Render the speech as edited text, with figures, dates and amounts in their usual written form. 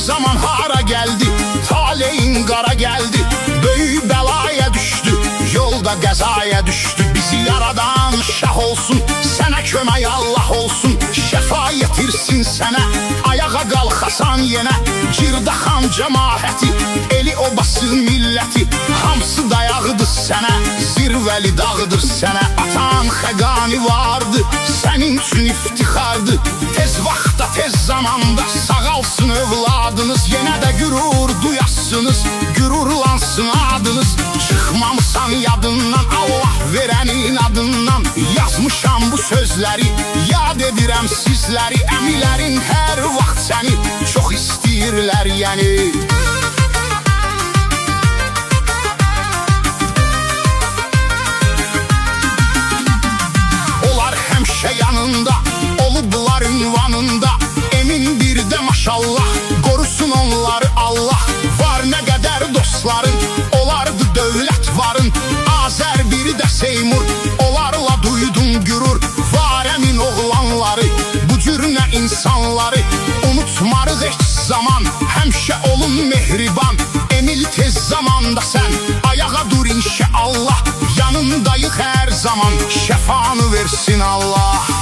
zaman hara geldi, taleyin qara geldi. Böyük bəlaya düşdü, yolda qəzaya düşdü. Bizi yaradan şah olsun, sənə kömək Allah olsun. Şəfa yetirsin sənə, ayağa qalxasan yenə. Girdaxan cəmaəti, eli obası milləti, hamısı dayağıdır sənə, zirvəli dağıdır sənə. Atan xəqani vardı, sənin üçün iftixardı. Tez vaxtda, tez zamanda sağalsın övladınız. Yenə də qürur duyasınız, qürurlansın adınız. Çıxmamısan yadından, Allah verənin adından. Yazmışam bu sözləri, yad edirəm sizləri. Əmilərin hər vaxt səni çox istəyirlər yəni. Onlar həmişə yanında, olublar ünvanında. Emin bir də maşallah, qorusun onları Allah. Var nə qədər dostların, olardı dövlət varın. Azər biri də Seymur, onlarla duydum gürür. Var əmin oğlanları, bu cür nə insanları. Unutmarıq heç zaman, həmişə olun mehriban. Emil tez zamanda sən, ayağa dur inşallah. Yanındayıq hər zaman, şəfanı versin Allah.